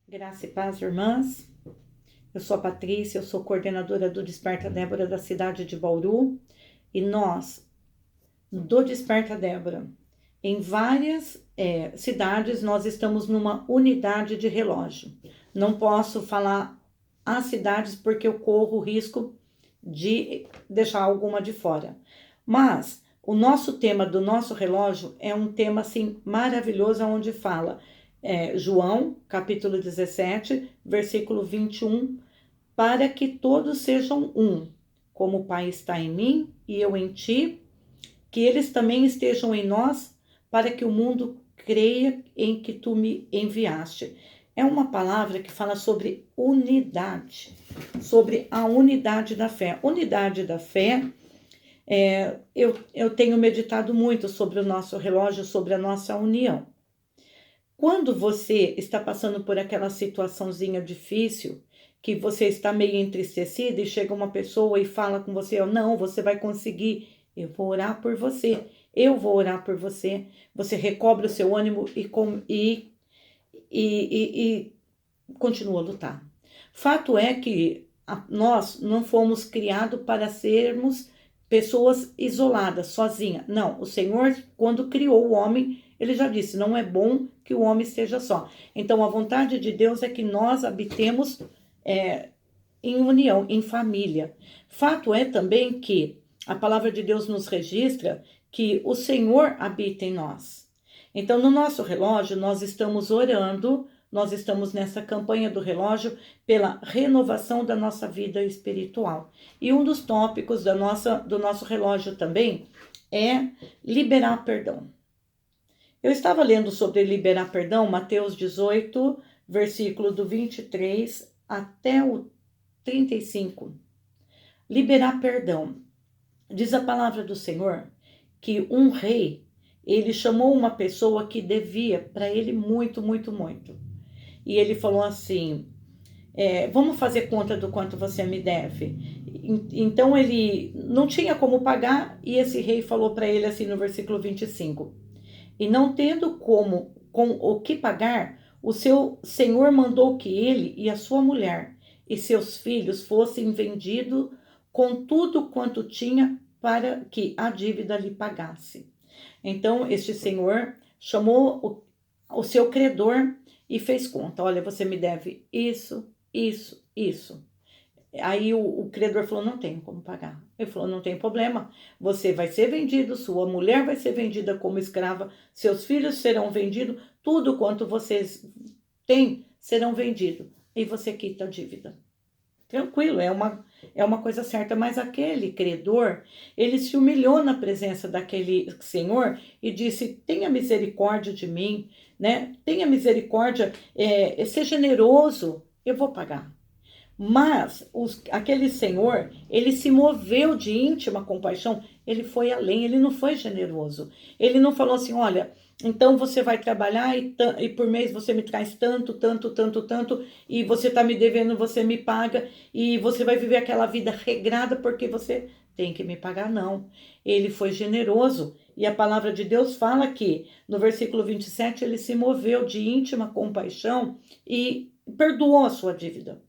Graça e paz, irmãs. Eu sou a Patrícia, eu sou coordenadora do Desperta Débora da cidade de Bauru. E nós, do Desperta Débora, em várias cidades, nós estamos numa unidade de relógio. Não posso falar as cidades porque eu corro o risco de deixar alguma de fora. Mas o nosso tema do nosso relógio é um tema assim maravilhoso, onde fala João, capítulo 17, versículo 21, para que todos sejam um, como o Pai está em mim e eu em ti, que eles também estejam em nós, para que o mundo creia em que tu me enviaste. É uma palavra que fala sobre unidade, sobre a unidade da fé. Unidade da fé, eu tenho meditado muito sobre o nosso relógio, sobre a nossa união. Quando você está passando por aquela situaçãozinha difícil, que você está meio entristecida e chega uma pessoa e fala com você, não, você vai conseguir, eu vou orar por você, eu vou orar por você. Você recobre o seu ânimo e continua a lutar. Fato é que nós não fomos criados para sermos pessoas isoladas, sozinhas. Não, o Senhor, quando criou o homem, ele já disse, não é bom que o homem esteja só. Então, a vontade de Deus é que nós habitemos em união, em família. Fato é também que a palavra de Deus nos registra que o Senhor habita em nós. Então, no nosso relógio, nós estamos orando, nós estamos nessa campanha do relógio pela renovação da nossa vida espiritual. E um dos tópicos do nosso relógio também é liberar perdão. Eu estava lendo sobre liberar perdão, Mateus 18, versículo do 23 até o 35. Liberar perdão. Diz a palavra do Senhor que um rei, ele chamou uma pessoa que devia para ele muito, muito, muito. E ele falou assim, vamos fazer conta do quanto você me deve. Então ele não tinha como pagar e esse rei falou para ele assim no versículo 25. E não tendo com o que pagar, o seu senhor mandou que ele e a sua mulher e seus filhos fossem vendidos com tudo quanto tinha para que a dívida lhe pagasse. Então, este senhor chamou o seu credor e fez conta. Olha, você me deve isso, isso, isso. Aí o credor falou, não tenho como pagar. Ele falou, não tem problema, você vai ser vendido, sua mulher vai ser vendida como escrava, seus filhos serão vendidos, tudo quanto vocês têm serão vendidos. E você quita a dívida. Tranquilo, é uma coisa certa, mas aquele credor, ele se humilhou na presença daquele senhor e disse, tenha misericórdia de mim, né? Tenha misericórdia, ser generoso, eu vou pagar. Mas aquele senhor, ele se moveu de íntima compaixão, ele foi além, ele não foi generoso. Ele não falou assim, olha, então você vai trabalhar e por mês você me traz tanto, tanto, tanto, tanto, e você está me devendo, você me paga, e você vai viver aquela vida regrada porque você tem que me pagar, não. Ele foi generoso, e a palavra de Deus fala que, no versículo 27, ele se moveu de íntima compaixão e perdoou a sua dívida.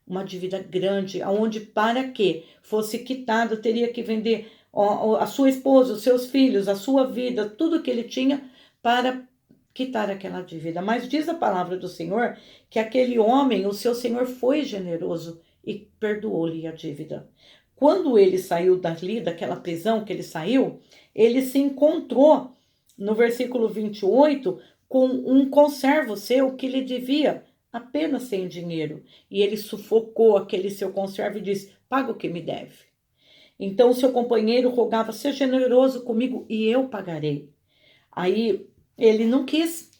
Uma dívida grande, aonde para que fosse quitado, teria que vender a sua esposa, os seus filhos, a sua vida, tudo que ele tinha para quitar aquela dívida. Mas diz a palavra do Senhor que aquele homem, o seu Senhor foi generoso e perdoou-lhe a dívida. Quando ele saiu dali, daquela prisão que ele saiu, ele se encontrou, no versículo 28, com um conservo seu que lhe devia apenas sem dinheiro. E ele sufocou aquele seu conservo e disse, paga o que me deve. Então o seu companheiro rogava, seja generoso comigo e eu pagarei. Aí ele não quis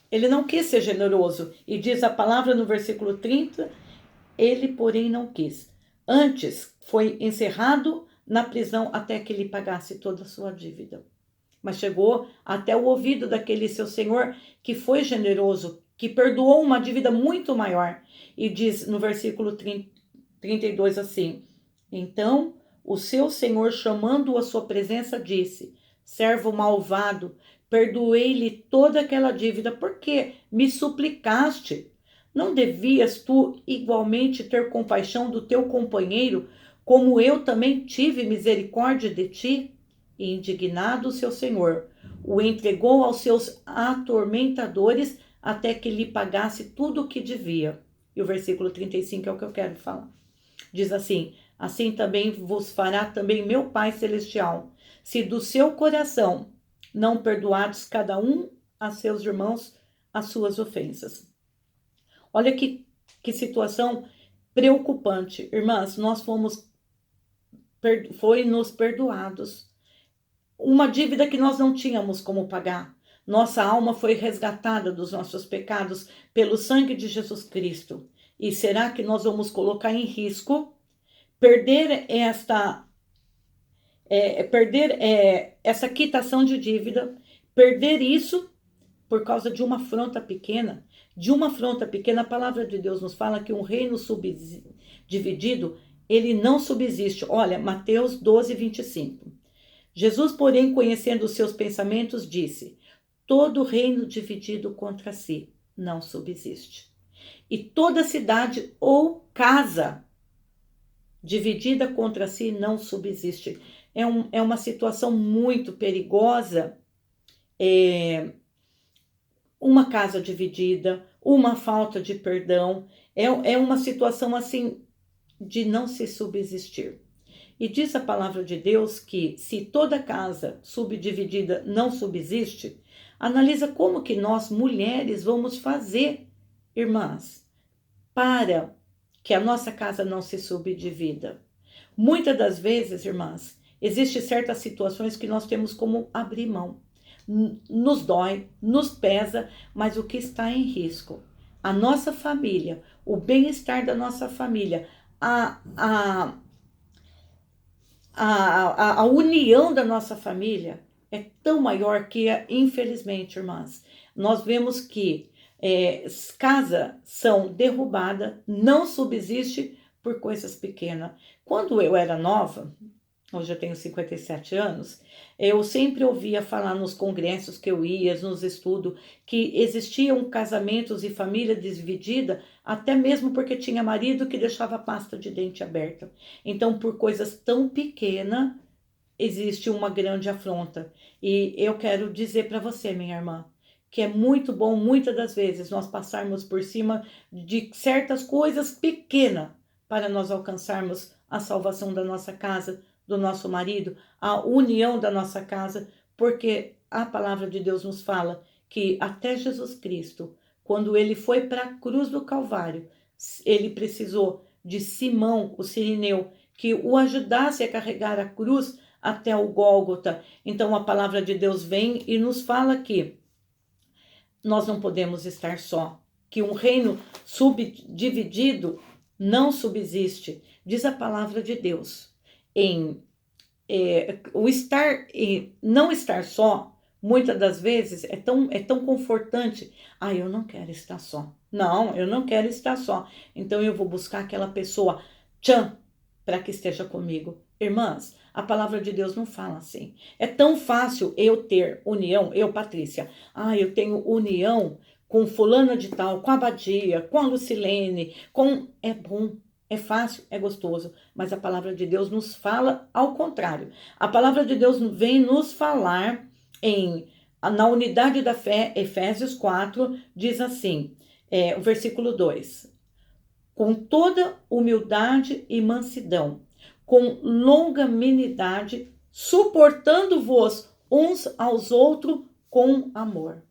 ser generoso. E diz a palavra no versículo 30, ele porém não quis. Antes foi encerrado na prisão até que ele pagasse toda a sua dívida. Mas chegou até o ouvido daquele seu senhor que foi generoso, que perdoou uma dívida muito maior. E diz no versículo 32 assim, então o seu senhor, chamando-o à sua presença, disse, servo malvado, perdoei-lhe toda aquela dívida, porque me suplicaste. Não devias tu igualmente ter compaixão do teu companheiro, como eu também tive misericórdia de ti? E indignado o seu senhor, o entregou aos seus atormentadores até que lhe pagasse tudo o que devia. E o versículo 35 é o que eu quero falar. Diz assim: assim também vos fará também meu Pai Celestial, se do seu coração não perdoardes cada um a seus irmãos as suas ofensas. Olha que situação preocupante. Irmãs, nós foi-nos perdoados uma dívida que nós não tínhamos como pagar. Nossa alma foi resgatada dos nossos pecados pelo sangue de Jesus Cristo. E será que nós vamos colocar em risco perder essa quitação de dívida, perder isso por causa de uma afronta pequena? De uma afronta pequena, a palavra de Deus nos fala que um reino dividido, ele não subsiste. Olha, Mateus 12, 25. Jesus, porém, conhecendo os seus pensamentos, disse: todo reino dividido contra si não subsiste. E toda cidade ou casa dividida contra si não subsiste. É uma situação muito perigosa. Uma casa dividida, uma falta de perdão, é uma situação assim de não se subsistir. E diz a palavra de Deus que se toda casa subdividida não subsiste, analisa como que nós mulheres vamos fazer, irmãs, para que a nossa casa não se subdivida. Muitas das vezes, irmãs, existem certas situações que nós temos como abrir mão. Nos dói, nos pesa, mas o que está em risco? A nossa família, o bem-estar da nossa família, a união da nossa família é tão maior que, infelizmente, irmãs, nós vemos que casas são derrubadas, não subsiste por coisas pequenas. Quando eu era nova, hoje eu tenho 57 anos, eu sempre ouvia falar nos congressos que eu ia, nos estudos, que existiam casamentos e família dividida, até mesmo porque tinha marido que deixava a pasta de dente aberta. Então, por coisas tão pequenas, existe uma grande afronta. E eu quero dizer para você, minha irmã, que é muito bom, muitas das vezes, nós passarmos por cima de certas coisas pequenas para nós alcançarmos a salvação da nossa casa, do nosso marido, a união da nossa casa, porque a palavra de Deus nos fala que até Jesus Cristo, quando ele foi para a cruz do Calvário, ele precisou de Simão, o sirineu, que o ajudasse a carregar a cruz até o Gólgota. Então a palavra de Deus vem e nos fala que nós não podemos estar só, que um reino subdividido não subsiste. Diz a palavra de Deus. Não estar só, muitas das vezes, é tão confortante. Eu não quero estar só. Não, eu não quero estar só. Então eu vou buscar aquela pessoa, para que esteja comigo. Irmãs, a palavra de Deus não fala assim. É tão fácil eu ter união, eu, Patrícia, eu tenho união com fulana de tal, com a Badia, com a Lucilene, é bom, é fácil, é gostoso, mas a palavra de Deus nos fala ao contrário. A palavra de Deus vem nos falar na unidade da fé, Efésios 4, diz assim, o versículo 2, com toda humildade e mansidão, com longanimidade, suportando-vos uns aos outros com amor.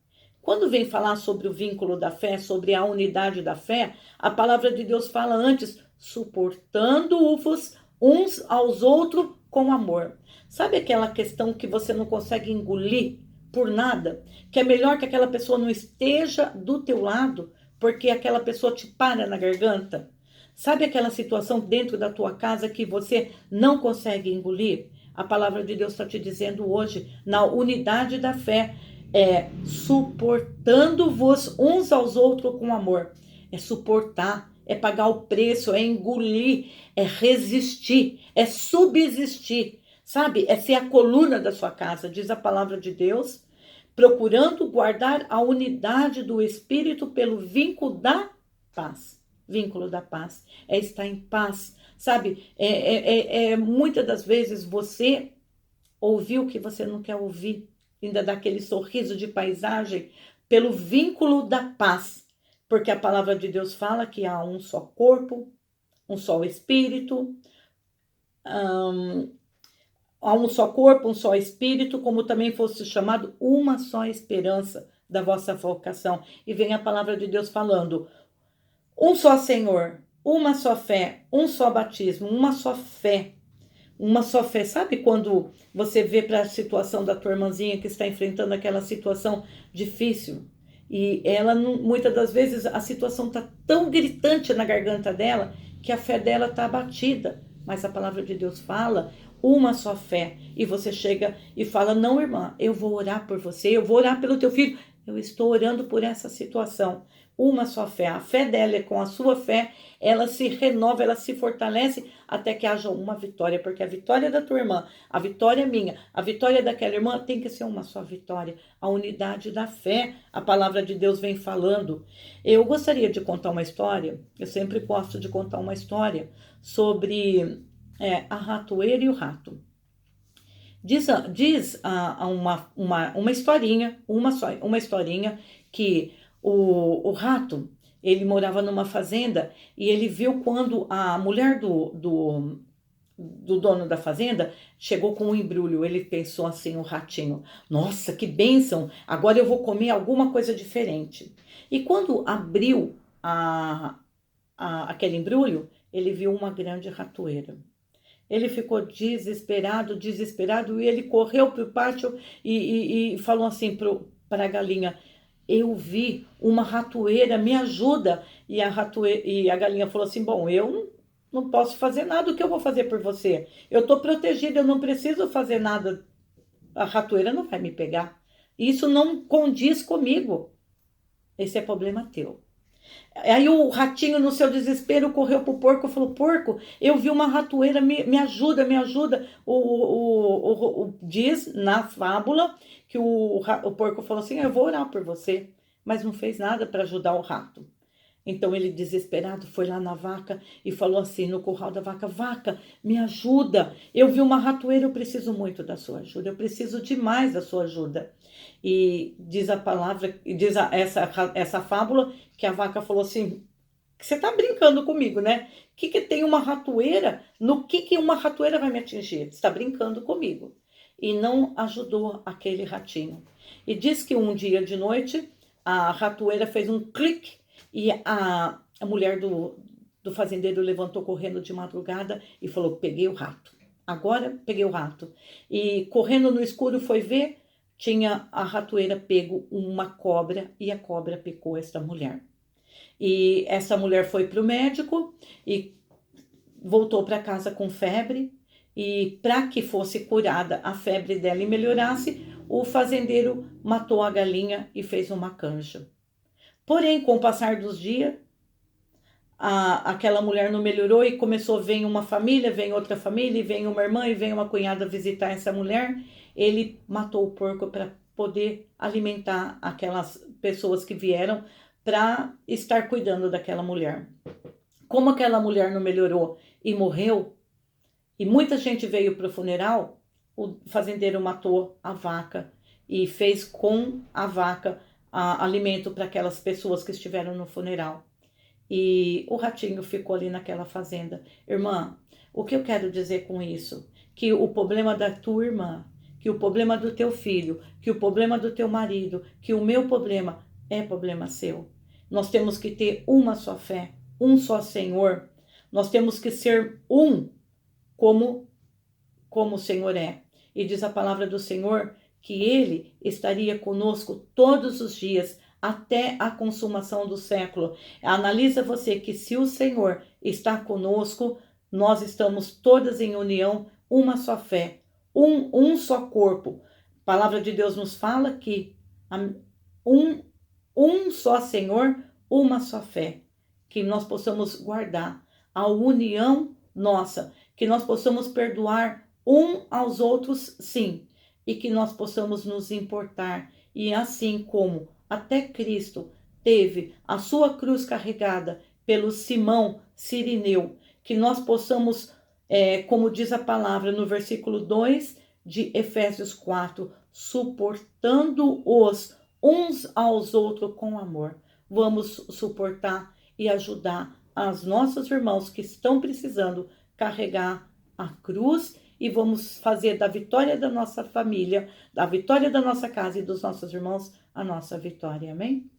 Quando vem falar sobre o vínculo da fé, sobre a unidade da fé, a palavra de Deus fala antes, suportando-vos uns aos outros com amor. Sabe aquela questão que você não consegue engolir por nada? Que é melhor que aquela pessoa não esteja do teu lado, porque aquela pessoa te para na garganta? Sabe aquela situação dentro da tua casa que você não consegue engolir? A palavra de Deus está te dizendo hoje, na unidade da fé, suportando-vos uns aos outros com amor. É suportar, é pagar o preço, é engolir, é resistir, é subsistir. Sabe? É ser a coluna da sua casa, diz a palavra de Deus, procurando guardar a unidade do Espírito pelo vínculo da paz. Vínculo da paz é estar em paz, sabe? Muitas das vezes você ouviu o que você não quer ouvir, ainda dá aquele sorriso de paisagem, pelo vínculo da paz, porque a palavra de Deus fala que há um só corpo, um só espírito, há um só corpo, um só espírito, como também fosse chamado uma só esperança da vossa vocação. E vem a palavra de Deus falando: um só Senhor, uma só fé, um só batismo, uma só fé. Uma só fé. Sabe quando você vê para a situação da tua irmãzinha que está enfrentando aquela situação difícil? E ela, muitas das vezes, a situação está tão gritante na garganta dela que a fé dela está abatida. Mas a palavra de Deus fala uma só fé. E você chega e fala: não, irmã, eu vou orar por você, eu vou orar pelo teu filho. Eu estou orando por essa situação. Uma só fé. A fé dela é com a sua fé, ela se renova, ela se fortalece até que haja uma vitória, porque a vitória da tua irmã, a vitória minha, a vitória daquela irmã tem que ser uma só vitória, a unidade da fé. A palavra de Deus vem falando. Eu gostaria de contar uma história, eu sempre gosto de contar uma história sobre a ratoeira e o rato. Diz uma historinha, uma historinha que o rato, ele morava numa fazenda e ele viu quando a mulher do dono da fazenda chegou com um embrulho. Ele pensou assim, o ratinho: nossa, que bênção, agora eu vou comer alguma coisa diferente. E quando abriu aquele embrulho, ele viu uma grande ratoeira. Ele ficou desesperado, e ele correu para o pátio e falou assim para a galinha: eu vi uma ratoeira, me ajuda. E a galinha falou assim: bom, eu não posso fazer nada, o que eu vou fazer por você? Eu estou protegida, eu não preciso fazer nada, a ratoeira não vai me pegar. Isso não condiz comigo, esse é problema teu. Aí o ratinho, no seu desespero, correu pro porco e falou: porco, eu vi uma ratoeira, me ajuda, me ajuda. Diz na fábula que o porco falou assim: eu vou orar por você, mas não fez nada para ajudar o rato. Então ele, desesperado, foi lá na vaca e falou assim, no curral da vaca: vaca, me ajuda, eu vi uma ratoeira, eu preciso muito da sua ajuda, eu preciso demais da sua ajuda. E diz a palavra, diz essa fábula, que a vaca falou assim: você tá brincando comigo, né? O que tem uma ratoeira? No que uma ratoeira vai me atingir? Você tá brincando comigo. E não ajudou aquele ratinho. E diz que um dia de noite, a ratoeira fez um clique e a mulher do fazendeiro levantou correndo de madrugada e falou: peguei o rato. Agora peguei o rato. E correndo no escuro foi ver, tinha a ratoeira pego uma cobra e a cobra picou esta mulher. E essa mulher foi para o médico e voltou para casa com febre. E para que fosse curada a febre dela e melhorasse, o fazendeiro matou a galinha e fez uma canja. Porém, com o passar dos dias, aquela mulher não melhorou e começou: vem uma família, vem outra família, e vem uma irmã e vem uma cunhada visitar essa mulher. Ele matou o porco para poder alimentar aquelas pessoas que vieram para estar cuidando daquela mulher. Como aquela mulher não melhorou e morreu, e muita gente veio para o funeral, o fazendeiro matou a vaca e fez com a vaca alimento para aquelas pessoas que estiveram no funeral. E o ratinho ficou ali naquela fazenda. Irmã, o que eu quero dizer com isso? Que o problema da tua irmã, que o problema do teu filho, que o problema do teu marido, que o meu problema é problema seu. Nós temos que ter uma só fé, um só Senhor. Nós temos que ser um como o Senhor é. E diz a palavra do Senhor que Ele estaria conosco todos os dias, até a consumação do século. Analisa você que se o Senhor está conosco, nós estamos todas em união, uma só fé, um só corpo. A palavra de Deus nos fala que um só Senhor, uma só fé. Que nós possamos guardar a união nossa, que nós possamos perdoar aos outros, sim, e que nós possamos nos importar. E assim como até Cristo teve a sua cruz carregada pelo Simão Cirineu, que nós possamos, como diz a palavra no versículo 2 de Efésios 4, suportando-os uns aos outros com amor. Vamos suportar e ajudar os nossos irmãos que estão precisando carregar a cruz, e vamos fazer da vitória da nossa família, da vitória da nossa casa e dos nossos irmãos, a nossa vitória. Amém?